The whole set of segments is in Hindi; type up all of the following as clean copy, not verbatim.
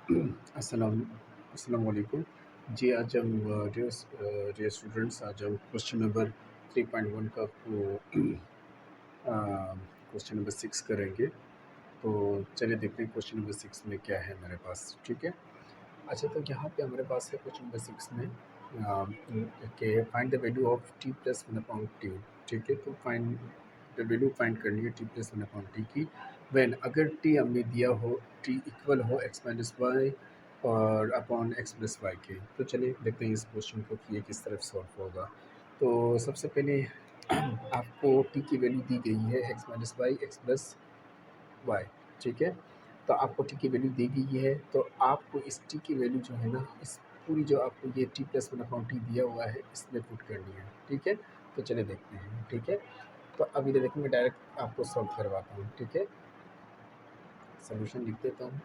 अस्सलाम अस्सलाम वालेकुम। जी, आज हम डियर स्टूडेंट्स, आज हम क्वेश्चन नंबर 3.1 का क्वेश्चन नंबर 6 करेंगे। तो चलिए देखते हैं क्वेश्चन नंबर 6 में क्या है हमारे पास, ठीक है? अच्छा, तो यहाँ पे हमारे पास है क्वेश्चन नंबर 6 में कि find the value of T plus one upon T, ठीक है? तो फाइंड द वैल्यू फाइंड करनी है T plus one upon T की, व्हेन अगर टी हमें दिया हो, टी इक्वल हो एक्स माइनस वाई और अपॉन एक्स प्लस वाई के। तो चलिए देखते हैं इस क्वेश्चन को कि ये किस तरफ सॉल्व होगा। तो सबसे पहले आपको टी की वैल्यू दी गई है x minus y x plus y, ठीक है? तो आपको टी की वैल्यू दी गई है, तो आपको इस टी की वैल्यू जो है ना, इस पूरी जो आपको ये T plus one upon T दिया हुआ है, इसमें पुट करनी है, ठीक है? तो चलिए देखते हैं, ठीक है? तो अब इधर देखिए, मैं डायरेक्ट आपको सॉल्व करवाता हूँ, ठीक है? सॉल्यूशन लिख देता हूँ।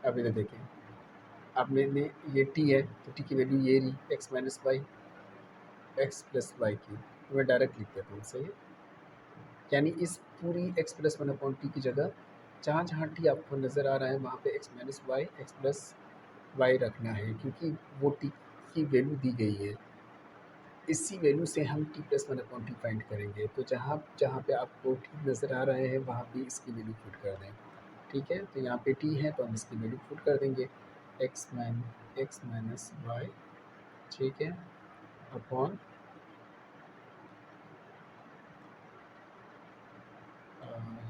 अब इधर देखिए, अब मैंने ये टी है, तो टी की वैल्यू ये रही x minus y x plus y की, तो मैं डायरेक्ट लिख देता हूँ, सही है? यानी इस पूरी x plus one upon T की जगह जहाँ जहाँ टी आपको नज़र आ रहा है, वहाँ पे x minus y x plus y रखना है, क्योंकि वो टी की वैल्यू दी गई है। इसी वैल्यू से हम T plus one upon T find करेंगे। तो जहाँ जहाँ पे आपको टी नज़र आ रहे हैं, वहाँ पे इसकी वैल्यू पुट कर दें, ठीक है? तो यहाँ पे टी है, तो हम इसकी वैल्यू पुट कर देंगे एक्स माइनस वाई, ठीक है, अपॉन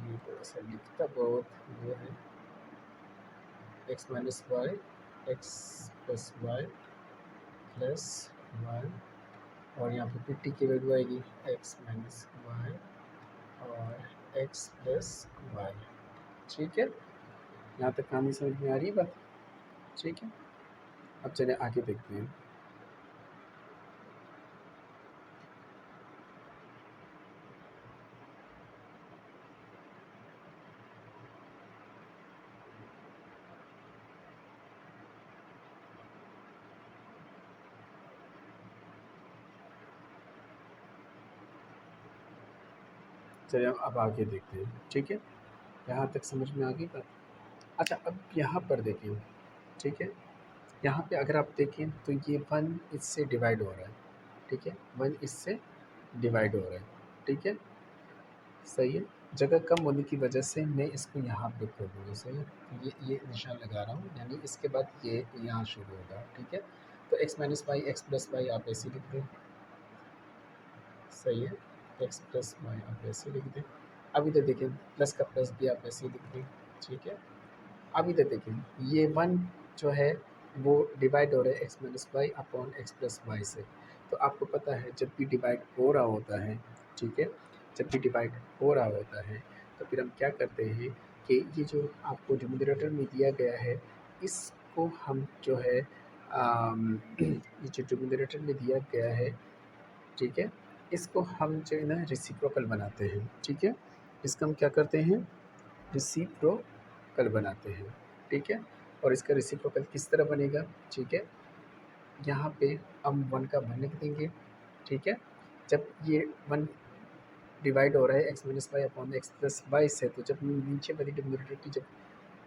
ये थोड़ा सा लिखता बहुत वो है, x minus y x plus y plus one, और यहाँ पे फिर टी की वैल्यू आएगी एक्स माइनस वाई और एक्स प्लस वाई, ठीक है? यहाँ तक कहानी समझ में आ रही है बात, ठीक है? अब चलिए आगे देखते हैं। चलिए अब आगे देखते हैं, ठीक है? यहाँ तक समझ में आ गई बात। अच्छा, अब यहाँ पर देखिए, ठीक है? यहाँ पे अगर आप देखें तो ये वन इससे डिवाइड हो रहा है, ठीक है? वन इससे डिवाइड हो रहा है, ठीक है? सही है? जगह कम होने की वजह से मैं इसको यहाँ पे कर दूँगा, सही है? तो ये निशान लगा रहा हूँ, यानी इसके बाद ये यहाँ शुरू होगा, ठीक है? तो x minus y x plus y आप ऐसे लिख दें, सही है? एक्स प्लस वाई आप ऐसे लिख दें। अब इधर देखें, प्लस का प्लस भी आप ऐसे ही लिख दें, ठीक है? अब इधर देखें, ये वन जो है वो डिवाइड हो रहा है x minus y upon x plus y से। तो आपको पता है जब भी डिवाइड हो रहा होता है, ठीक है? जब भी डिवाइड हो रहा होता है, तो फिर हम क्या करते हैं कि ये जो आपको डिनोमिनेटर में दिया गया है, इसको हम जो है ये जो डिनोमिनेटर में दिया गया है, ठीक है? इसको हम जो है ना रेसिप्रोकल बनाते हैं, ठीक है? इसका हम क्या करते हैं, रेसिप्रोकल बनाते हैं, ठीक है? और इसका रेसिप्रोकल किस तरह बनेगा, ठीक है? यहाँ पे हम वन का वन लिख देंगे, ठीक है? जब ये वन डिवाइड हो रहा है x minus y upon x plus y से, तो जब नीचे वाली डिनोमिनेटर की जब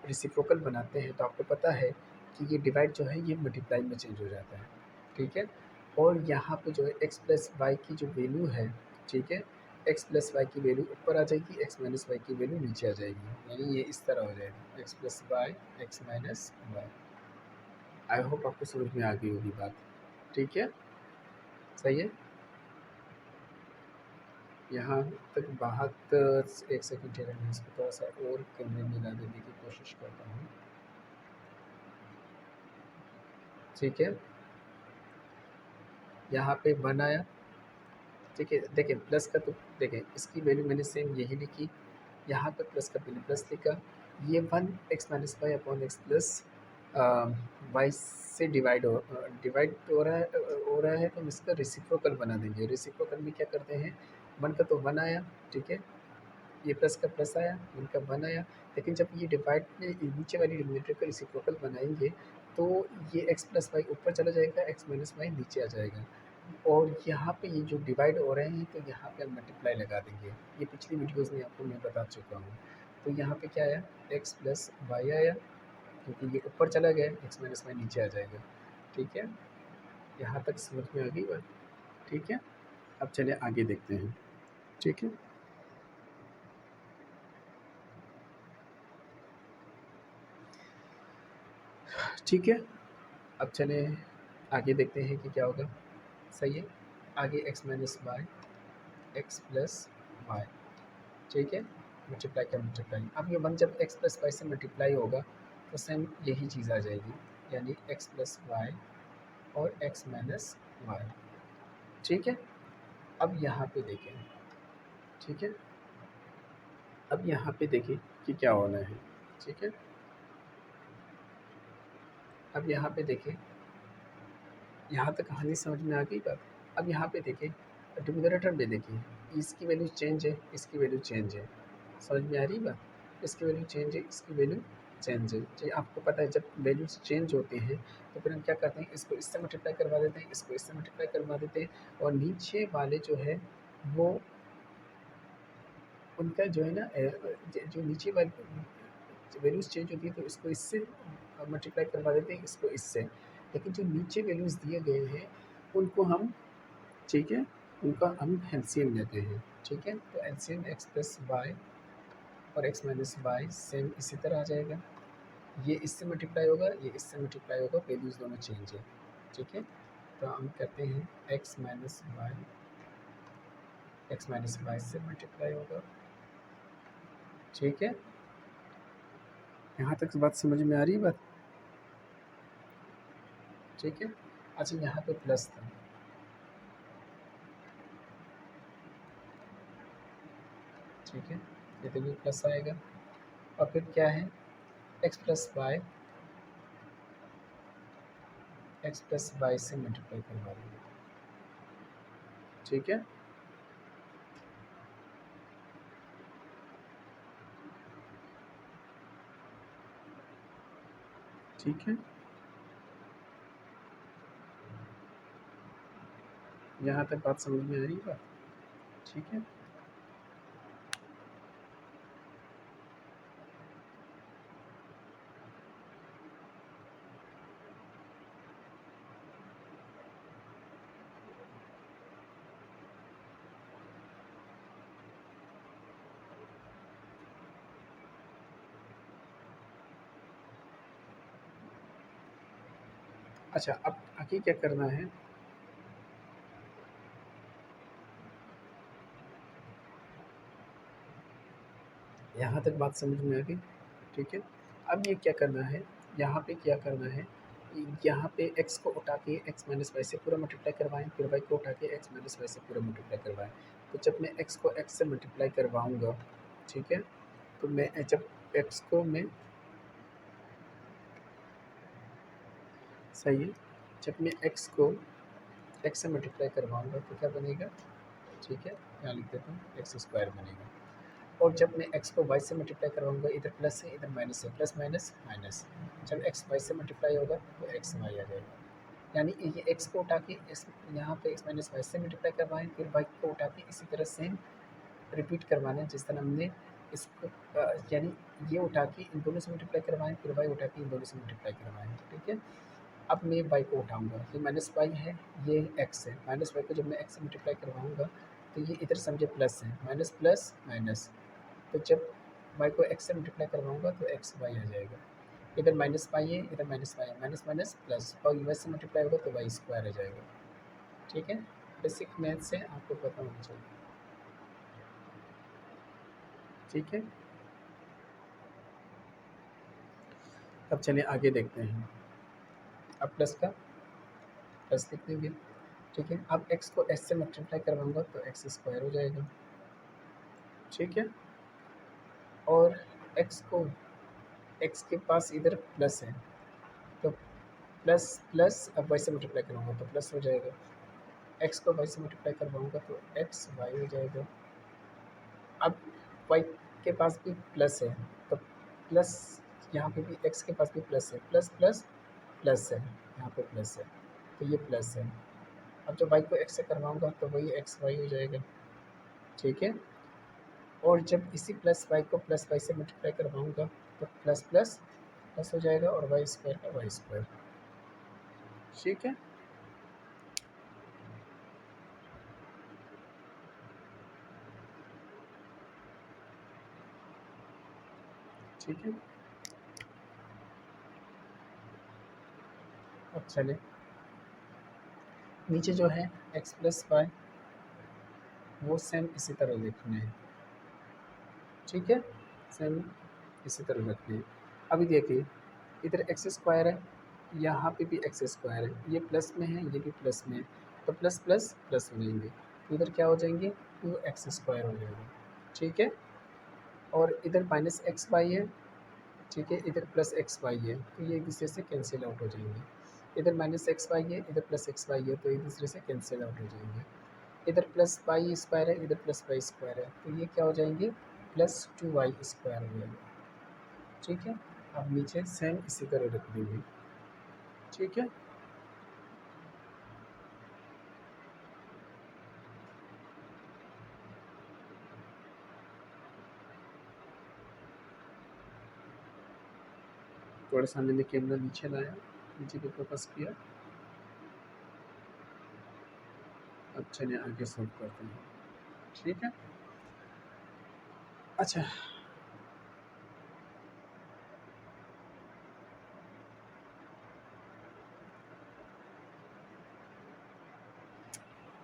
रेसिप्रोकल बनाते हैं, तो आपको पता है कि ये डिवाइड जो है ये मल्टीप्लाई में चेंज हो जाता है, ठीक है? और यहाँ पे जो है एक्स प्लस वाई की जो वैल्यू है, ठीक है? एक्स प्लस वाई की वैल्यू ऊपर आ जाएगी, एक्स माइनस वाई की वैल्यू नीचे आ जाएगी, यानी ये इस तरह हो जाएगा x plus y x minus y. I hope आपको समझ में आ गई होगी बात, ठीक है? सही है? यहाँ तक बात, एक सेकंड ठहरें, मैं इसको थोड़ा सा और कैमरे में ला देने की कोशिश करता हूँ, ठीक है? यहाँ पे वन आया, ठीक है? देखिए प्लस का, तो देखें इसकी वैल्यू मैंने सेम यही लिखी, यहाँ पे प्लस का पहले प्लस लिखा, ये one x minus y upon x plus y से डिवाइड हो रहा है, तो हम इसका रेसिप्रोकल बना देंगे। रेसिप्रोकल में क्या करते हैं, वन का तो वन आया, ठीक है? ये प्लस का प्लस आया, वन का वन आया, लेकिन जब ये डिवाइड में नीचे वाली डिनोमिनेटर का रेसिप्रोकल बनाएंगे, तो ये एक्स प्लस वाई ऊपर चला जाएगा, एक्स माइनस वाई नीचे आ जाएगा। और यहाँ पे ये जो डिवाइड हो रहे हैं तो यहाँ पे हम मल्टीप्लाई लगा देंगे। ये पिछली वीडियोज़ में आपको मैं बता चुका हूँ। तो यहाँ पे क्या आया, एक्स प्लस वाई आया, क्योंकि ये ऊपर चला गया, एक्स माइनस वाई नीचे आ जाएगा। ठीक है, यहाँ तक समझ में आ गई बात? ठीक है, अब चलिए आगे देखते हैं। ठीक है, ठीक है, अब चले आगे देखते हैं कि क्या होगा। सही है, आगे x minus y, x plus y. ठीक है, मल्टीप्लाई का मल्टीप्लाई। अब ये वन जब एक्स प्लस वाई से मल्टीप्लाई होगा तो सेम यही चीज़ आ जाएगी, यानी एक्स प्लस वाई और एक्स माइनस वाई। ठीक है, अब यहाँ पे देखें। ठीक है, अब यहाँ पे देखें कि क्या होना है। ठीक है, अब यहाँ पे देखें, यहाँ तक कहानी समझ में आ गई बात। अब यहाँ पे देखें, डिनोमिनेटर में देखिए, इसकी वैल्यू चेंज है, इसकी वैल्यू चेंज है। समझ में आ रही बात? इसकी वैल्यू चेंज है, इसकी वैल्यू चेंज है। जी, आपको पता है जब वैल्यूज चेंज होते हैं तो फिर हम क्या करते हैं, इसको इससे मल्टीप्लाई करवा देते हैं, इसको इससे मल्टीप्लाई करवा देते हैं, और नीचे वाले जो है वो उनका जो है ना जो नीचे वाली वैल्यूज़ चेंज होती है तो इसको इससे मल्टीप्लाई करवा देते हैं, इसको इससे। लेकिन जो नीचे वैल्यूज़ दिए गए हैं उनको हम, ठीक है, उनका हम एलसीएम लेते हैं। ठीक है, तो एलसीएम एक्स प्लस वाई और एक्स माइनस वाई सेम इसी तरह आ जाएगा। ये इससे मल्टीप्लाई होगा, ये इससे मल्टीप्लाई होगा, वैल्यूज़ दोनों चेंज है। ठीक है, तो हम करते हैं एक्स माइनस वाई से मल्टीप्लाई होगा। ठीक है, यहाँ तक बात समझ में आ रही है बात? ठीक है, अच्छा यहाँ पे प्लस था। ठीक है, ये तो भी प्लस आएगा, और फिर क्या है, x plus y, x plus y से मल्टीप्लाई करवा देंगे। ठीक है, ठीक है, यहाँ तक बात समझ में आ रही है बात? ठीक है, अच्छा अब आगे क्या करना है, यहाँ तक बात समझ में आ गई? ठीक है, अब ये क्या करना है, यहाँ पे क्या करना है, यहाँ पे x को उठा के x माइनस वाई से पूरा मल्टीप्लाई करवाएं, फिर y को उठा के x माइनस वाई से पूरा मल्टीप्लाई करवाएं। तो जब मैं x को x से मल्टीप्लाई करवाऊँगा, ठीक है, तो मैं जब x को मैं, सही है, जब मैं x को x से मल्टीप्लाई करवाऊँगा तो क्या बनेगा, ठीक है, यहाँ लिख देता हूँ, एक्स स्क्वायर बनेगा। और जब मैं x को y से मल्टीप्लाई करवाऊँगा, इधर प्लस है इधर माइनस है, प्लस माइनस माइनस, जब x y से मल्टीप्लाई होगा तो x y आ जाएगा। यानी ये x को उठा के इस यहाँ पे x माइनस वाई से मल्टीप्लाई करवाएं, फिर y को उठा के इसी तरह सेम रिपीट करवाना है जिस तरह हमने इसको यानी ये उठा के इन दोनों से मल्टीप्लाई करवाएं, फिर y उठा के इन दोनों से मल्टीप्लाई करवाएं। ठीक है, अब मैं y को उठाऊँगा, ये माइनस वाई है, ये x है, माइनस वाई को जब मैं x से मल्टीप्लाई करवाऊँगा तो ये इधर समझे प्लस है, माइनस प्लस माइनस, तो जब y को x से मल्टीप्लाई करवाऊँगा तो एक्स वाई आ जाएगा। इधर माइनस वाई है, इधर माइनस वाई है, माइनस माइनस प्लस, और y से मल्टीप्लाई होगा तो वाई स्क्वायर आ जाएगा। ठीक है, बेसिक मैथ से आपको पता होना चाहिए। ठीक है, अब चलिए आगे देखते हैं। अब प्लस का प्लस लिख देंगे। ठीक है, अब x को s से मल्टीप्लाई करवाऊँगा तो एक्स स्क्वायर हो जाएगा। ठीक है, और x को x के पास इधर प्लस है तो प्लस प्लस, अब y से मल्टीप्लाई करूँगा तो प्लस हो जाएगा, x को y से मल्टीप्लाई करवाऊँगा तो एक्स वाई हो जाएगा। अब y के पास भी प्लस है तो प्लस, यहाँ पे भी x के पास भी प्लस है, प्लस प्लस प्लस है, यहाँ पे प्लस है तो ये प्लस है। अब जब वाई को एक्स से करवाऊँगा तो वही एक्स वाई हो जाएगा, ठीक है। और जब इसी प्लस वाई को प्लस वाई से मल्टीप्लाई करवाऊँगा तो प्लस प्लस प्लस हो जाएगा और वाई स्क्वायर का वाई स्क्वायर, ठीक है। ठीक है, अब चले नीचे जो है एक्स प्लस वाई वो सेम इसी तरह लिखने हैं, ठीक है, सेम इसी तरह रखने हैं। अभी देखिए इधर एक्स स्क्वायर है, यहाँ पे भी एक्स स्क्वायर है, ये प्लस में है ये भी प्लस में है, तो प्लस प्लस प्लस हो जाएंगे, तो इधर क्या हो जाएंगे 2x² हो जाएगा, ठीक है। और इधर माइनस एक्स वाई है, ठीक है, इधर प्लस एक्स वाई है, तो ये एक दूसरे से कैंसिल आउट हो जाएंगे। इधर माइनस एक्स वाई है, इधर प्लस एक्स वाई है, तो एक दूसरे से कैंसिल आउट हो जाएंगे। इधर प्लस वाई स्क्वायर है, इधर प्लस वाई स्क्वायर है, तो ये क्या हो जाएंगे प्लस 2y² हो जाएगा, ठीक है। अब नीचे सेम इसी तरह रख देंगे, ठीक है। थोड़ा सा मैंने कैमरा नीचे लाया, नीचे पे फोकस किया। अब चलिए आगे सॉल्व करते हैं, ठीक है। अच्छा,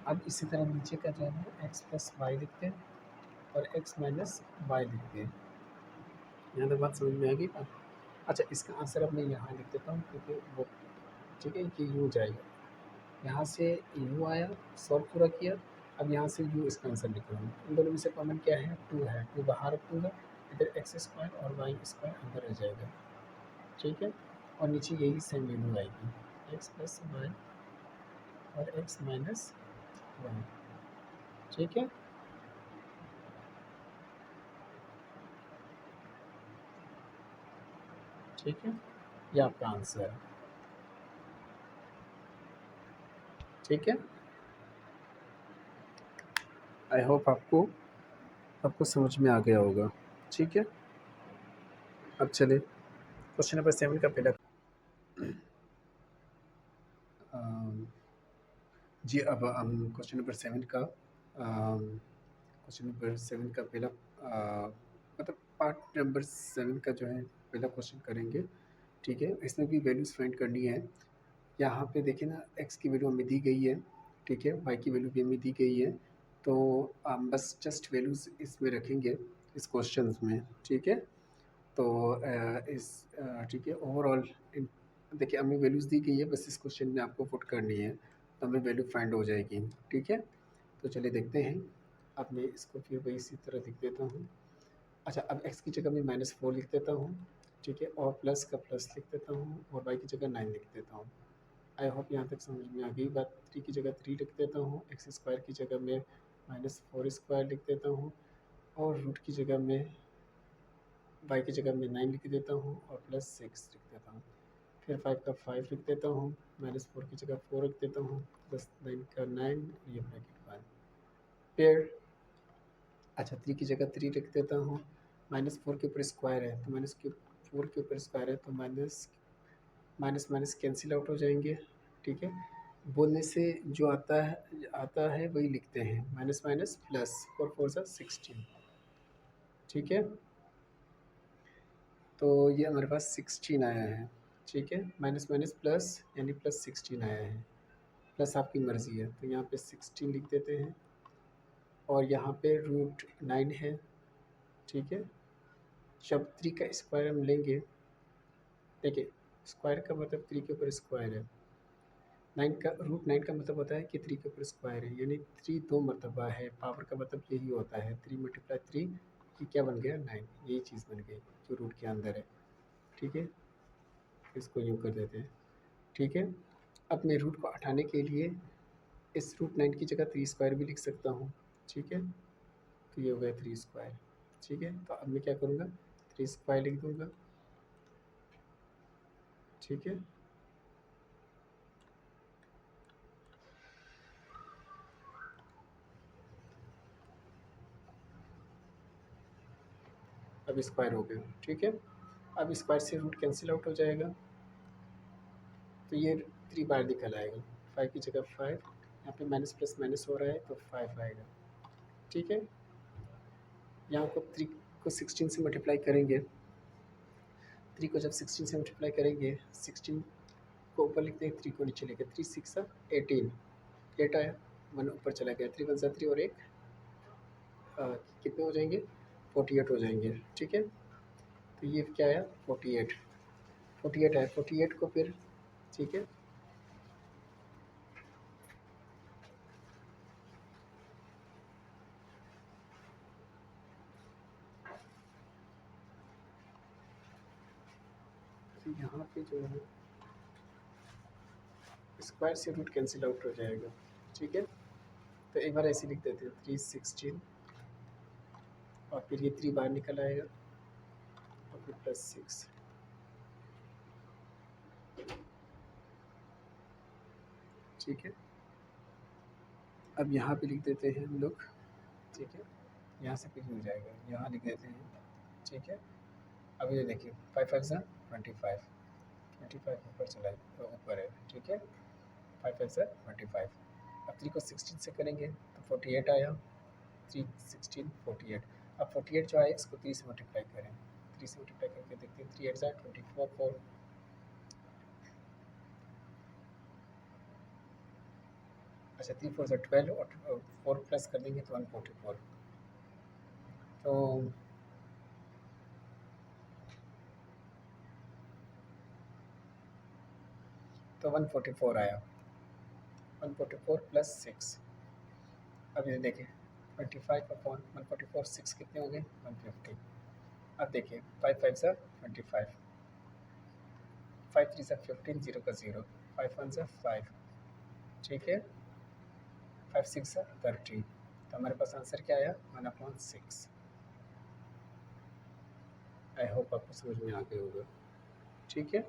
अब इसी तरह नीचे का जो है एक्स प्लस वाई लिखते हैं और एक्स माइनस वाई लिखते हैं। यहाँ तक बात समझ में आ गई बात। अच्छा, इसका आंसर अब मैं यहाँ लिख देता हूँ क्योंकि वो, ठीक है, ये यू जाएगा, यहाँ से यू आया, सॉल्व पूरा किया। अब यहाँ से यू इसका आंसर लिख रहा हूँ, इन दोनों में से कॉमन क्या है 2 है, 2 बाहर रखूँगा, इधर एक्स स्क्वायर और वाई स्क्वायर अंदर रह जाएगा, ठीक है। और नीचे यही सेम वैल्यू आएगी एक्स प्लस वाई और एक्स माइनस वाई, ठीक है। ठीक है, ये आपका आंसर है, ठीक है। आई होप आपको आपको समझ में आ गया होगा, ठीक है। अब चले क्वेश्चन नंबर 7 का पहला। अम, जी, अब हम क्वेश्चन नंबर 7 का क्वेश्चन नंबर 7 का पहला मतलब पार्ट नंबर 7 का जो है पहला क्वेश्चन करेंगे, ठीक है। इसमें भी वैल्यूज़ फाइंड करनी है। यहाँ पे देखिए ना एक्स की वैल्यू हमें दी गई है, ठीक है, वाई की वैल्यू भी हमें दी गई है, तो हम बस जस्ट वैल्यूज़ इसमें रखेंगे इस क्वेश्चन में, ठीक है। तो ठीक है, ओवरऑल देखिए हमें वैल्यूज़ दी गई है, बस इस क्वेश्चन में आपको पुट करनी है, तो हमें वैल्यू फाइंड हो जाएगी, ठीक है। तो चलिए देखते हैं। अब मैं इसको फिर वही इसी तरह लिख देता हूँ। अच्छा, अब एक्स की जगह मैं -4 लिख देता हूँ, ठीक है, और प्लस का प्लस लिख देता हूँ और वाई की जगह 9 लिख देता हूँ। आई होप यहाँ तक समझ में आ गई बात। 3 की जगह 3 लिख देता हूँ, एक्स स्क्वायर की जगह मैं -4² लिख देता हूँ और रूट की जगह में वाई की जगह मैं 9 लिख देता हूँ और +6 लिख देता हूँ। फिर 5 का 5 लिख देता हूँ, -4 की जगह 4 रख देता हूँ, +9 का 9, ये ब्रैकेट बंद। फिर अच्छा, 3 की जगह 3 लिख देता हूँ, -4 के ऊपर स्क्वायर है तो -4 के ऊपर स्क्वायर है तो minus minus minus cancel out हो जाएंगे, ठीक है। बोलने से जो आता है वही लिखते हैं, माइनस माइनस प्लस, 4 4 16, ठीक है। तो ये हमारे पास 16 आया है, ठीक है, माइनस माइनस प्लस यानी +16 आया है। प्लस आपकी मर्ज़ी है, तो यहाँ पे 16 लिख देते हैं और यहाँ पे √9 है, ठीक है। जब 3 का स्क्वायर हम लेंगे, देखिए स्क्वायर का मतलब 3 के ऊपर स्क्वायर है, 9 का मतलब होता है कि 3 के ऊपर स्क्वायर है, यानी 3 दो मरतबा है, पावर का मतलब यही होता है, 3 × 3 ये क्या बन गया 9, यही चीज़ बन गई जो रूट के अंदर है, ठीक है। इसको यूँ कर देते हैं, ठीक है। अब मैं रूट को हटाने के लिए इस √9 की जगह 3² भी लिख सकता हूँ, ठीक है। तो ये हो गया 3², ठीक है। तो अब मैं क्या करूँगा 3² लिख दूँगा, ठीक है। अब स्क्वायर हो गया, ठीक है। अब स्क्वायर से रूट कैंसिल आउट हो जाएगा, तो ये 3 बाहर निकल आएगा। 5 की जगह 5, यहाँ पे माइनस प्लस माइनस हो रहा है तो 5 आएगा, ठीक है। यहाँ को 3 को 16 से मल्टीप्लाई करेंगे, 3 को जब 16 से मल्टीप्लाई करेंगे, 16 को ऊपर लिखते हैं, 3 को नीचे लेके 3 6 18, 8 आया, 1 ऊपर चला गया, 3 1 3 और 1 कितने हो जाएंगे, 48 हो जाएंगे, ठीक है। तो ये क्या आया, 48, 48 आया। 48 को फिर, ठीक है, तो यहाँ पे जो है स्क्वायर से रूट कैंसिल आउट हो जाएगा, ठीक है। तो एक बार ऐसे लिख देते हैं, 316 और फिर ये 3 बाहर निकल आएगा और फिर +6, ठीक है। अब यहाँ पे लिख देते हैं हम लोग, ठीक है, यहाँ से फिर हो जाएगा, यहाँ लिख देते हैं, ठीक है। अब ये देखिए 5 5 सा 25, 25 ऊपर चला तो ऊपर है, ठीक है। 5 5 सा 25, अब 3 को 16 से करेंगे तो 48 आया, 3 16 48। अब 48 जो आया इसको 3 से मल्टीप्लाई करें, 3 से मल्टीप्लाई करके देखते हैं, 3 8 सा 24 4, अच्छा 3 4 सा 12 और 4 प्लस कर देंगे तो 144, तो तो 144 आया, 144 प्लस 6। अब ये देखिए 25 अपॉन 144, 6 कितने हो गए, 150। अब देखिए 5 5 सा 25, 5 3 सा 15, 0 का 0, 5 1 सा 5, ठीक है। 5 6 सा 30, तो हमारे पास आंसर क्या आया, 1/6। आई होप आपको समझ में आ गया होगा, ठीक है।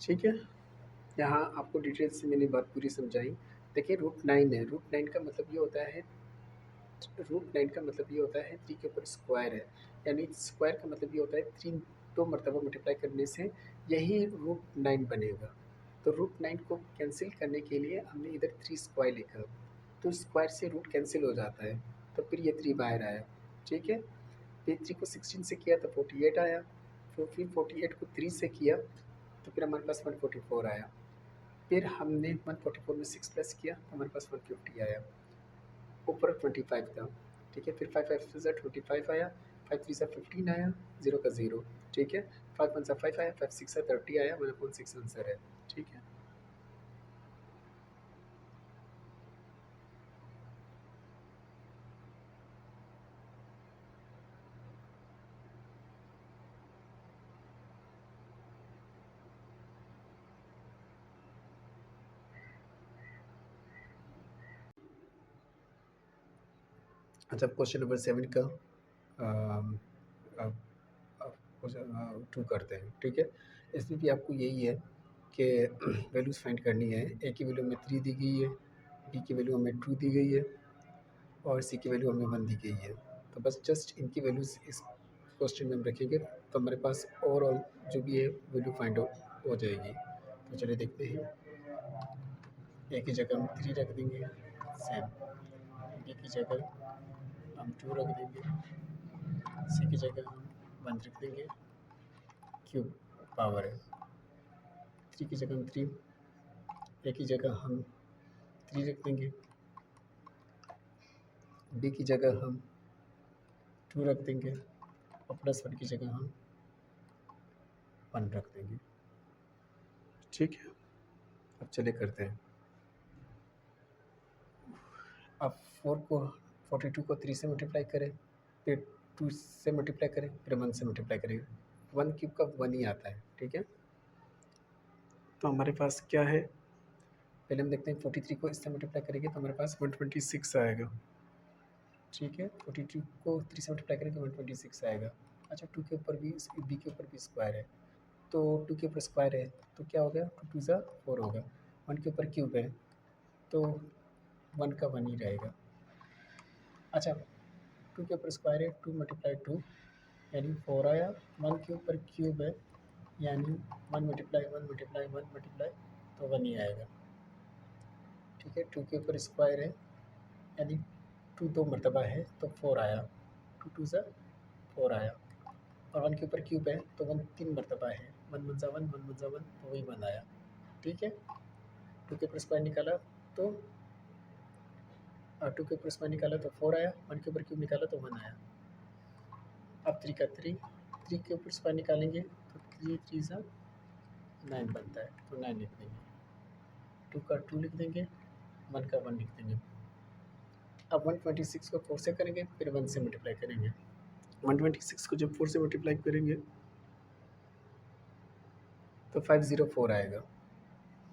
ठीक है, यहाँ आपको डिटेल से मैंने बात पूरी समझाई। देखिए रूट 9 है, रूट 9 का मतलब ये होता है, रूट 9 का मतलब ये होता है 3 के ऊपर स्क्वायर है, यानी स्क्वायर का मतलब ये होता है 3 2 मरतबा मल्टीप्लाई करने से यही रूट 9 बनेगा। तो रूट 9 को कैंसिल करने के लिए हमने इधर 3 स्क्वायर लिखा, तो स्क्वायर से रूट कैंसिल हो जाता है, तो फिर ये 3 बाहर आया, ठीक है। फिर 3 को 16 से किया तो 48 आया, फिर 48 को 3 से किया तो फिर हमारे पास 144 आया, फिर हमने 144 में 6 प्लस किया तो हमारे पास 150 आया, ऊपर 25 था, ठीक है। फिर 5 5 से 25 आया, 5 3 से 15 आया, 0 का 0, ठीक है। 5 1 से 5 आया, 5 6 से 30 आया, 1/6 आंसर है, ठीक है। अच्छा क्वेश्चन नंबर 7 का क्वेश्चन 2 करते हैं, ठीक है। इसमें भी आपको यही है कि वैल्यूज़ फाइंड करनी है। ए की वैल्यू हमें 3 दी गई है, बी की वैल्यू हमें 2 दी गई है और सी की वैल्यू हमें 1 दी गई है। तो बस जस्ट इनकी वैल्यूज़ इस क्वेश्चन में हम रखेंगे तो हमारे पास ओवरऑल जो भी है वैल्यू फाइंड हो जाएगी। तो चलिए देखते हैं, ए की जगह हम 3 रख देंगे सेम, बी की जगह हम 2 रख देंगे, सी की जगह हम 1 रख देंगे, क्यूब पावर है, 3 की जगह हम 3, ए की जगह हम 3 रख देंगे, बी की जगह हम 2 रख देंगे और +1 की जगह हम 1 रख देंगे, ठीक है। अब चलिए करते हैं, अब 4 को 42 को 3 से मल्टीप्लाई करें, फिर 2 से मल्टीप्लाई करें, फिर 1 से मल्टीप्लाई करें, 1 क्यूब का 1 ही आता है, ठीक है। तो हमारे पास क्या है, पहले हम देखते हैं 43 को इससे मल्टीप्लाई करेंगे तो हमारे पास 126 आएगा, ठीक है। 42 को 3 से मल्टीप्लाई करेंगे 126 आएगा। अच्छा 2 के ऊपर भी, बी के ऊपर भी स्क्वायर है, तो 2 के ऊपर स्क्वायर है तो क्या हो गया, 2 2 ज़ा 4 होगा, 1 के ऊपर क्यूब है तो वन का वन ही रहेगा। अच्छा, टू के ऊपर स्क्वायर है, टू मल्टीप्लाई टू यानी फोर आया, वन के ऊपर क्यूब है यानी one multiply one multiply one multiply तो वन ही आएगा। ठीक है, टू के ऊपर स्क्वायर है यानी टू दो मरतबा है तो फोर आया, टू टू ज़ा फोर आया, और वन के ऊपर क्यूब है तो वन तीन मरतबा है, वन वन ज़ा वन वन वन ज़ा वन तो वही वन आया। ठीक है, टू के ऊपर स्क्वायर निकाला तो टू के ऊपर स्क्वायर निकाला तो फोर आया, वन के ऊपर क्यूब निकाला तो वन आया। अब थ्री का थ्री, थ्री के ऊपर स्क्वायर निकालेंगे तो थ्री थ्री ज़ा नाइन बनता है तो नाइन लिख देंगे, टू का टू लिख देंगे, वन का वन लिख देंगे। अब 126 को 4 से करेंगे फिर 1 से मल्टीप्लाई करेंगे, 126 को जब 4 से मल्टीप्लाई करेंगे तो 504 आएगा।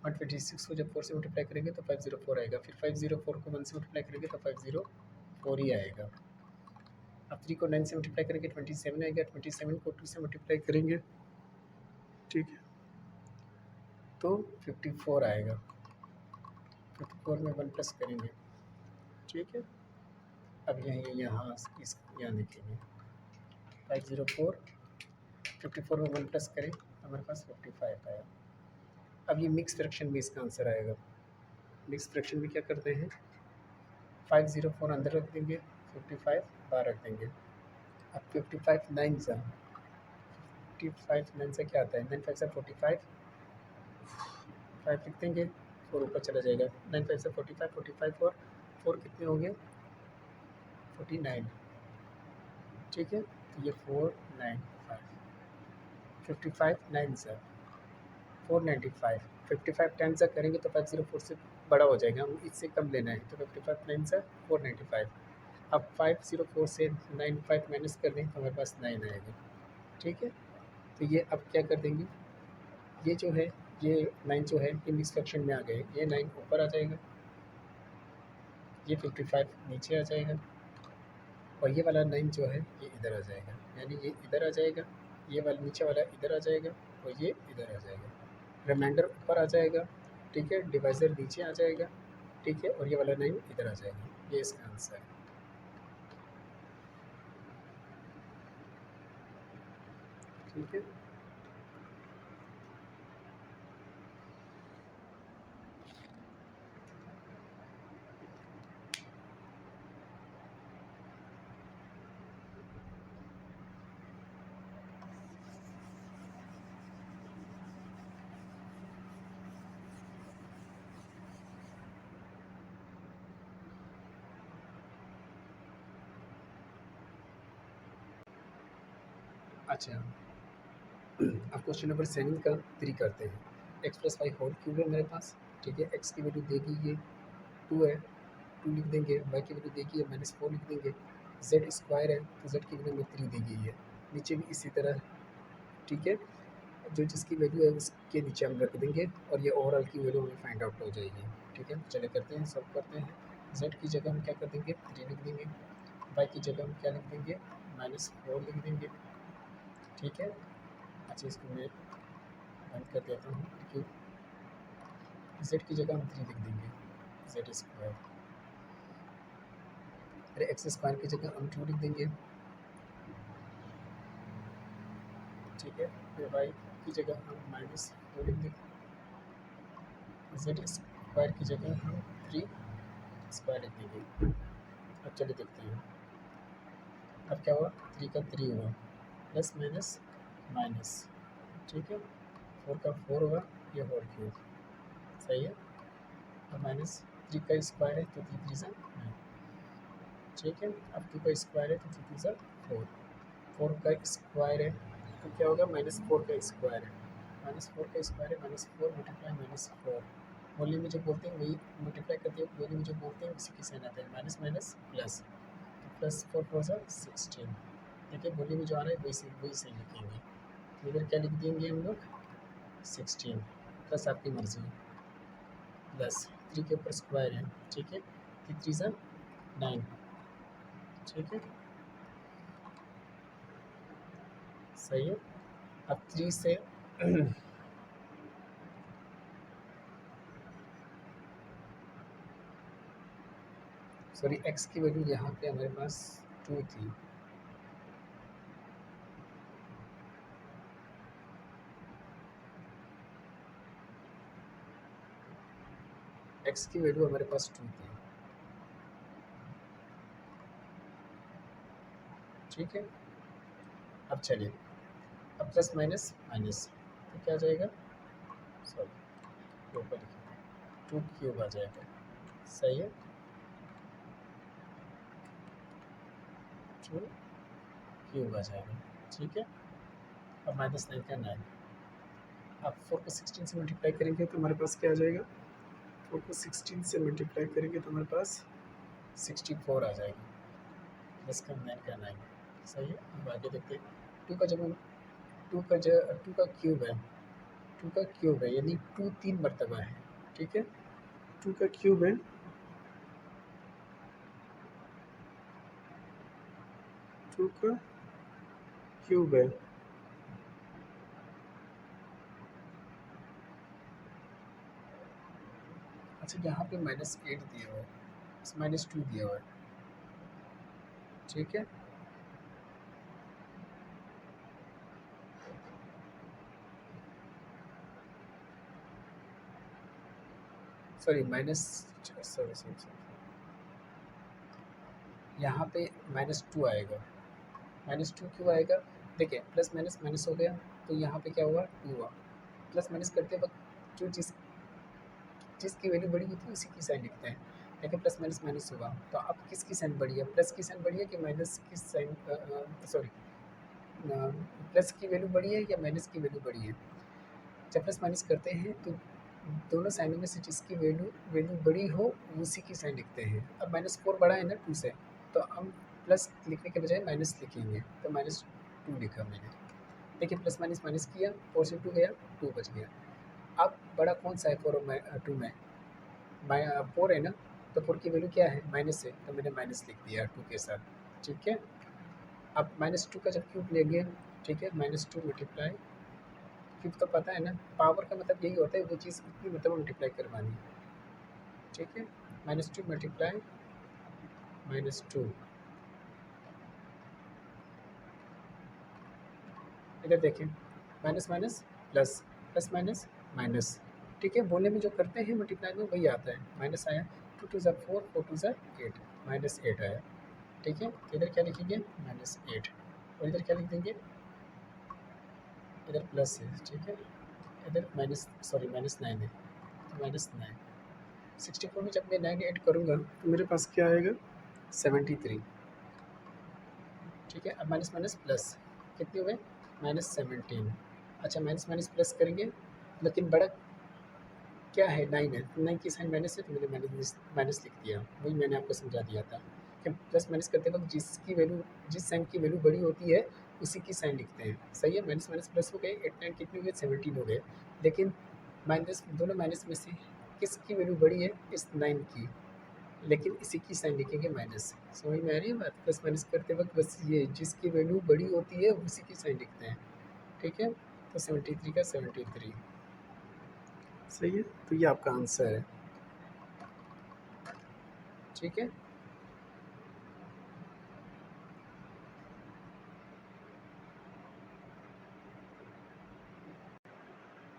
126 को जब 4 से मल्टीप्लाई करेंगे तो 504 आएगा, फिर 504 को 1 से मल्टीप्लाई करेंगे तो 504 ही आएगा। अब 3 को 9 से मल्टीप्लाई करेंगे 27 आएगा, 27 को 2 से मल्टीप्लाई करेंगे, ठीक है, तो 54 आएगा। 54 में 1 प्लस करेंगे, ठीक है। अब यहाँ इस यहाँ लिखेंगे 504, 54 में 1 प्लस करें हमारे पास 55 आया। अब ये मिक्स फ्रैक्शन में इसका आंसर आएगा। मिक्स फ्रैक्शन में क्या करते हैं, 504 अंदर रख देंगे, 55 बाहर रख देंगे। अब 55 9 सा, 55 9 से क्या आता है, 9 5 से 45, 5 लिख देंगे, 4 ऊपर चला जाएगा, 9 5 से 45, 45 और 4 कितने हो गए 49, ठीक है। तो ये 495, 55 9 सा 495, 55 10 से करेंगे तो 504 से बड़ा हो जाएगा, हम इससे कम लेना है, तो 55 9 से 495। अब 504 से 95 माइनस कर दें तो हमारे पास 9 आएगा, ठीक है। तो ये अब क्या कर देंगे, ये जो है ये 9 जो है ये मिक्स फ्रैक्शन में आ गए, ये 9 ऊपर आ जाएगा, ये 55 नीचे आ जाएगा, और ये वाला 9 जो है ये इधर आ जाएगा, यानी ये इधर आ जाएगा, ये वाला नीचे वाला इधर आ जाएगा और ये इधर आ जाएगा, रिमाइंडर ऊपर आ जाएगा, ठीक है, डिवाइज़र नीचे आ जाएगा, ठीक है, और ये वाला 9 इधर आ जाएगा, ये इसका आंसर है। ठीक है, अच्छा अब क्वेश्चन नंबर 7 का 3 करते हैं। X plus y whole cube है मेरे पास, ठीक है, एक्स की वैल्यू देगी ये 2 है, 2 लिख देंगे, वाई की वैल्यू देगी है -4 लिख देंगे, जेड स्क्वायर है तो जेड की वैल्यू में 3 दी गई है, नीचे भी इसी तरह, ठीक है, जो जिसकी वैल्यू है उसके नीचे हम रख देंगे और ये ओवरऑल की वैल्यू हमें फाइंड आउट हो जाएगी, ठीक है। चले करते हैं, सब करते हैं। जेड की जगह हम क्या कर देंगे 3 लिख देंगे, वाई की जगह हम क्या लिख देंगे -4 लिख देंगे, ठीक है। अच्छा इसको मैं बंद कर देता हूँ, क्योंकि जेड की जगह हम 3 लिख देंगे, जेड स्क्वायर, अरे एक्स स्क्वायर की जगह हम 2 लिख देंगे, ठीक है। फिर वाई की जगह हम -2 लिख देंगे, जेड स्क्वायर की जगह हम 3 स्क्वायर लिख देंगे। अब चलिए देखते हैं, अब क्या हुआ 3 का 3 हुआ, प्लस माइनस माइनस, ठीक है, 4 का 4 हुआ, ये होल क्यूब, सही है। अब -3 का स्क्वायर है तो 3 3 सा 9, ठीक है। अब 2 का स्क्वायर है तो 3 3 सा 4, 4 का स्क्वायर है तो क्या होगा -4 का स्क्वायर है, -4 का स्क्वायर है -4 मल्टीप्लाई -4, वॉल्यूम में जो बोलते हैं वही मल्टीप्लाई करते हैं, वॉल्यूम में जो बोलते हैं उसी के साइन आता है, माइनस माइनस प्लस, तो प्लस 4 4 सा 16, देखिए वॉल्यूम में जो आ रहा है वही सही लिखेंगे, तो इधर क्या लिख देंगे हम लोग 16 प्लस आपकी मर्जी, प्लस 3 के ऊपर स्क्वायर है, ठीक है, 3 3 सा 9, ठीक है, सही है। अब 3 से सॉरी एक्स की वैल्यू यहाँ पे हमारे पास 2 थी, एक्स की वैल्यू हमारे पास 2 थी, ठीक है। अब चलिए, अब प्लस माइनस माइनस तो क्या आ जाएगा, सॉरी ऊपर लिखिए 2 क्यूब आ जाएगा, सही है, 2 क्यूब आ जाएगा, ठीक है। अब माइनस 9 का 9, आप 4 को 16 से मल्टीप्लाई करेंगे तो हमारे पास क्या आ जाएगा, 4 को 16 से मल्टीप्लाई करेंगे तो हमारे पास 64 आ जाएगा, प्लस का 9 का 9, सही है। अब आगे देखते हैं, टू का जब हम टू का क्यूब है, टू का क्यूब है यानी 2 3 मरतबा है, ठीक है। 2 का क्यूब है, 2 का क्यूब है, अच्छा यहाँ पे -8 दिया हुआ है, -2 दिया हुआ है, ठीक है। Sorry minus sorry sorry sorry यहाँ पे -2 आएगा, -2 क्यों आएगा, देखिए प्लस माइनस माइनस हो गया तो यहाँ पे क्या हुआ 2 हुआ, प्लस माइनस करते वक्त जो जिसकी वैल्यू बड़ी होती है उसी की साइन लिखते हैं, लेकिन प्लस माइनस माइनस हुआ तो अब किसकी साइन बड़ी है, प्लस की साइन बड़ी है कि माइनस की साइन, सॉरी प्लस की वैल्यू बड़ी है या माइनस की वैल्यू बड़ी है। जब प्लस माइनस करते हैं तो दोनों साइनों में से जिसकी वैल्यू वैल्यू बड़ी हो उसी की साइन लिखते हैं। अब -4 बड़ा है ना 2 से, तो हम प्लस लिखने के बजाय माइनस लिखेंगे, तो -2 लिखा मैंने। देखिए प्लस माइनस माइनस किया, 4 से 2 गया, 2 बच गया। अब बड़ा कौन सा है 4 और 2 में, 4 है ना, तो 4 की वैल्यू क्या है माइनस है, तो मैंने माइनस लिख दिया 2 के साथ, ठीक है। अब -2 का जब क्यूब लेंगे, ठीक है, -2 मल्टीप्लाई क्यूब, तो पता है ना पावर का मतलब यही होता है वो चीज़ कितनी मतलब मल्टीप्लाई करवानी, ठीक है। -2 मल्टीप्लाई -2, इधर देखें minus minus plus, plus minus minus, ठीक है। बोलने में जो करते हैं मल्टीप्लाई में वही आता है, माइनस आया, 2 टू ज़ा 4, 4 टू ज़ा 8, -8 आया, ठीक है। तो इधर क्या लिखेंगे -8, और इधर क्या लिख देंगे, इधर प्लस है, ठीक है, इधर माइनस सॉरी -9 है, तो -9, 64 में जब मैं 9 ऐड करूँगा तो मेरे पास क्या आएगा 73, ठीक है। अब माइनस माइनस प्लस कितने हुए -17, अच्छा माइनस माइनस प्लस करेंगे, लेकिन बड़ा क्या है 9 है, 9 की साइन माइनस है तो मैंने माइनस माइनस लिख दिया, वही मैंने आपको समझा दिया था कि प्लस माइनस करते वक्त जिसकी वैल्यू जिस साइन की वैल्यू बड़ी होती है उसी की साइन लिखते हैं, सही है। माइनस माइनस प्लस हो गए, 8 9 कितने हो गए 17 हो गए, लेकिन माइनस दोनों माइनस में से किसकी वैल्यू बड़ी है इस 9 की, लेकिन इसी की साइन लिखेंगे माइनस, समझ में आ रही है बात। प्लस माइनस करते वक्त बस ये जिसकी वैल्यू बड़ी होती है उसी की साइन लिखते हैं, ठीक है। तो 73 का 73, सही है, तो ये आपका आंसर है, ठीक है।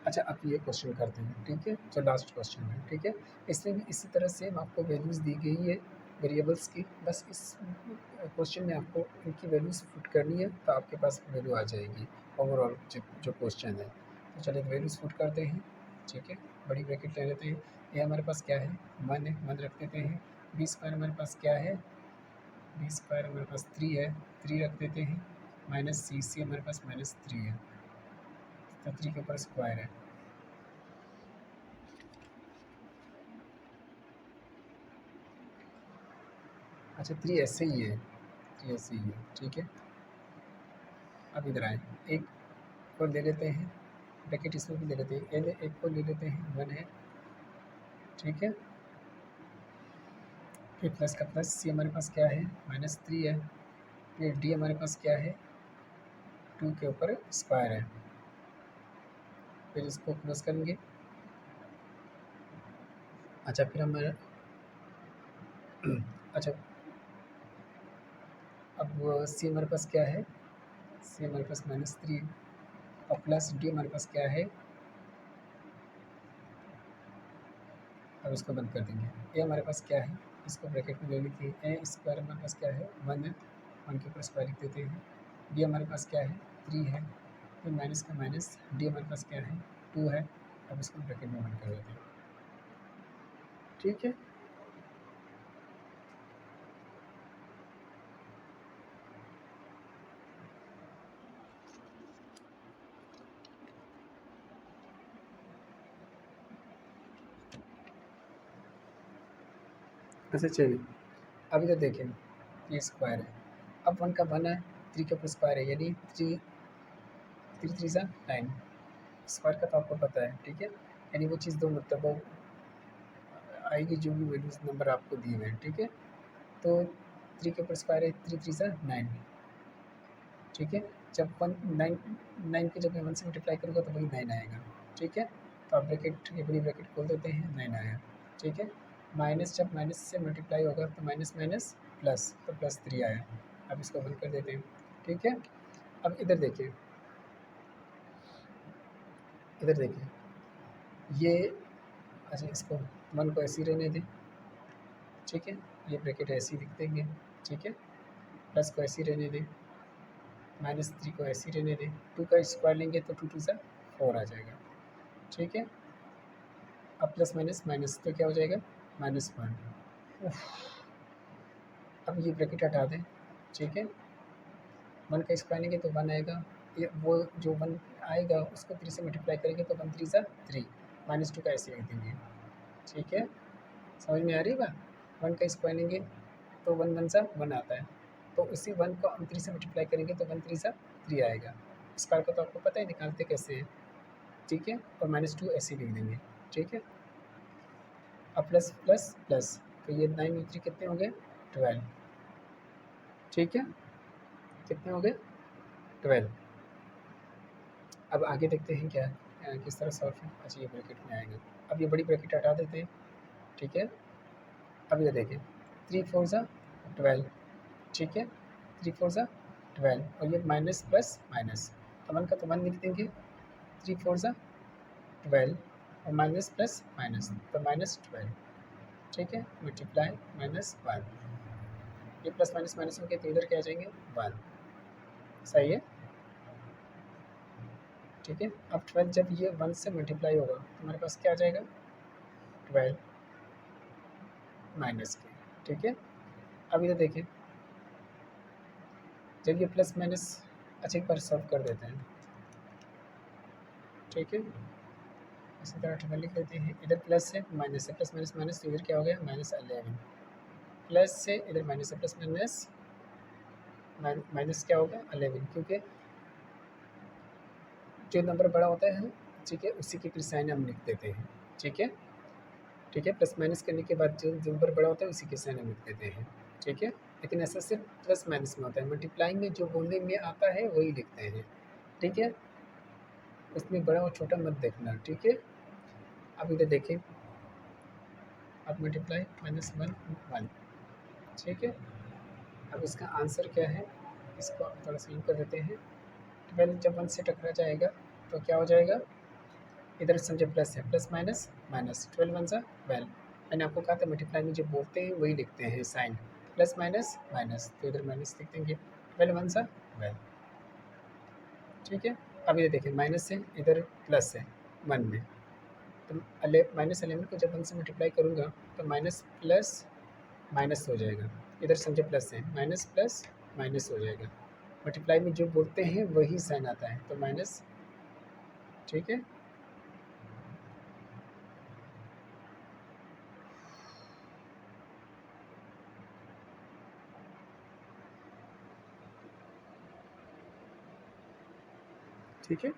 अच्छा अब ये क्वेश्चन करते हैं, ठीक है, जो लास्ट क्वेश्चन है, ठीक है। इसमें भी इसी तरह से आपको वैल्यूज़ दी गई है वेरिएबल्स की, बस इस क्वेश्चन में आपको इनकी वैल्यूज़ पुट करनी है तो आपके पास वैल्यू आ जाएगी ओवरऑल जो क्वेश्चन है। तो चलिए वैल्यूज़ पुट करते हैं, ठीक है। बड़ी ब्रैकेट ले लेते हैं, ये हमारे पास क्या है 1 है, 1 रख देते हैं, बी स्क्वायर हमारे पास क्या है, बी स्क्वायर हमारे पास 3 है, 3 रख देते हैं, माइनस सी हमारे पास -3 है, तो 3 के ऊपर स्क्वायर है, अच्छा 3 ऐसे ही है, 3 ऐसे ही है, ठीक है। अब इधर आए, एक को ले लेते हैं, ब्रैकेट इसमें भी ले लेते हैं, एल एक को ले लेते हैं 1 है, ठीक है। फिर प्लस का प्लस, सी हमारे पास क्या है -3 है, फिर डी हमारे पास क्या है 2 के ऊपर स्क्वायर है, फिर इसको प्लस करेंगे, अच्छा फिर हमारा अच्छा, अब सी हमारे पास क्या है, सी हमारे पास -3 और प्लस डी हमारे पास क्या है, अब इसको बंद कर देंगे। ए हमारे पास क्या है, इसको ब्रैकेट में ले लेते हैं, ए स्क्वायर हमारे पास क्या है 1 है, 1 के ऊपर स्क्वायर लिख देते हैं। बी हमारे पास क्या है 3 है, फिर माइनस का माइनस, डी हमारे पास क्या है 2 है। अब इसको ब्रैकेट में बंद कर देते हैं, ठीक है। अच्छा चलिए, अब इधर देखें, ये स्क्वायर है, अब 1 का 1 है, 3 के ऊपर स्क्वायर है, यानी 3 3 3 ज़ा 9, स्क्वायर का तो आपको पता है, ठीक है। यानी वो चीज़ 2 मरतबा आएगी जो भी वैल्यूज़ नंबर आपको दिए हुए हैं, ठीक है। तो 3 के ऊपर स्क्वायर है, 3 3 ज़ा 9, ठीक है। जब 1 9 9 को जब मैं 1 से मल्टीप्लाई करूँगा तो वही 9 आएगा, ठीक है। तो आप ब्रैकेट, ये बड़ी ब्रैकेट खोल देते हैं, 9 आया, ठीक है। माइनस, जब माइनस से मल्टीप्लाई होगा तो माइनस माइनस प्लस, तो +3 आया। अब इसको बंद कर देते हैं, ठीक है। अब इधर देखिए, इधर देखिए, ये, अच्छा इसको 1 को ऐसे ही रहने दें, ठीक है। ये ब्रैकेट ऐसे ही लिख देंगे, ठीक है। प्लस को ऐसे ही रहने दें, -3 को ऐसे ही रहने दें, 2 का स्क्वायर लेंगे तो 2 2 ज़ा 4 आ जाएगा, ठीक है। अब प्लस माइनस माइनस तो क्या हो जाएगा -1। अब ये ब्रैकेट हटा दें, ठीक है। 1 का स्क्वायर लेंगे तो 1 आएगा, ये वो जो 1 आएगा उसको 3 से मल्टीप्लाई करेंगे तो 1 3 ज़ा 3, -2 का ऐसे लिख देंगे, ठीक है। समझ में आ रही है बात? 1 का स्क्वायर लेंगे तो 1 1 ज़ा 1 आता है, तो उसी 1 को हम 3 से मल्टीप्लाई करेंगे तो 1 3 ज़ा 3 आएगा। स्क्वायर का तो आपको पता है निकालते कैसे हैं, ठीक है। और -2 ऐसे ही लिख देंगे, ठीक है। अब प्लस प्लस प्लस, तो ये 9 और 3 कितने हो गए 12, ठीक है। कितने हो गए 12। अब आगे देखते हैं क्या किस तरह सॉल्व है। अच्छा ये ब्रैकेट में आएगा, अब ये बड़ी ब्रैकेट हटा देते हैं, ठीक है। अब ये देखें 3 4 ज़ा 12, ठीक है। 3 4 ज़ा 12 और ये माइनस प्लस माइनस, तो 1 का तो 1 लिख देंगे, 3 4 ज़ा 12 और माइनस प्लस माइनस तो -12, ठीक है। मल्टीप्लाई -1, ये प्लस माइनस माइनस हो गया तो इधर क्या आ जाएंगे 1, सही है, ठीक है। अब 12 जब ये 1 से मल्टीप्लाई होगा तो हमारे पास क्या आ जाएगा 12 माइनस के, ठीक है। अब इधर देखिए, जब ये प्लस माइनस, अच्छा एक बार सॉल्व कर देते हैं, ठीक है। इसी तरह 12 लिख लेते हैं, इधर प्लस है माइनस है, प्लस माइनस माइनस तो इधर क्या हो गया -11, प्लस से इधर माइनस है, प्लस माइनस माइनस क्या होगा 11, क्योंकि जो नंबर बड़ा होता है, ठीक है, उसी की फिर साइन हम लिख देते हैं, ठीक है, ठीक है। प्लस माइनस करने के बाद जो नंबर बड़ा होता है उसी की साइन हम लिख देते हैं, ठीक है। लेकिन ऐसा सिर्फ प्लस माइनस में होता है, मल्टीप्लाइंग में जो बोलने में आता है वही लिखते हैं, ठीक है। उसमें बड़ा और छोटा मत देखना, ठीक है। अब इधर देखें, अब मल्टीप्लाई -1 1, ठीक है। अब इसका आंसर क्या है, इसको आप थोड़ा सा यूँ कर देते हैं, 12 जब 1 से टकरा जाएगा तो क्या हो जाएगा, इधर समझे प्लस है, प्लस माइनस माइनस, 12 1 ज़ा 12, मैंने आपको कहा था मल्टीप्लाई में जो बोलते हैं वही लिखते हैं साइन, प्लस माइनस माइनस तो इधर माइनस लिख देंगे, 12 1 ज़ा 12, ठीक है। अब ये देखिए माइनस है, इधर प्लस है 1 में, तो -11 को जब 1 से मल्टीप्लाई करूँगा तो माइनस प्लस माइनस हो जाएगा, इधर समझे प्लस है, माइनस प्लस माइनस हो जाएगा, मल्टीप्लाई में जो बोलते हैं वही साइन आता है, तो माइनस, ठीक है। ठीक है,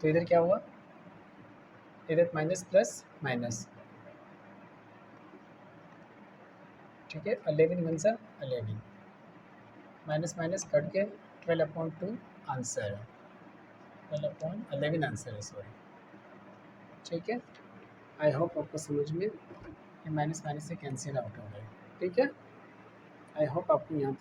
तो इधर क्या हुआ, इधर माइनस प्लस माइनस, ठीक है। 11 1 ज़ा 11, माइनस माइनस कट के 12/2 आंसर है, 12/11 आंसर है, सॉरी, ठीक है। आई होप आपको समझ में ये माइनस माइनस से कैंसिल आउट हो गए, ठीक है। आई होप आपको यहाँ तक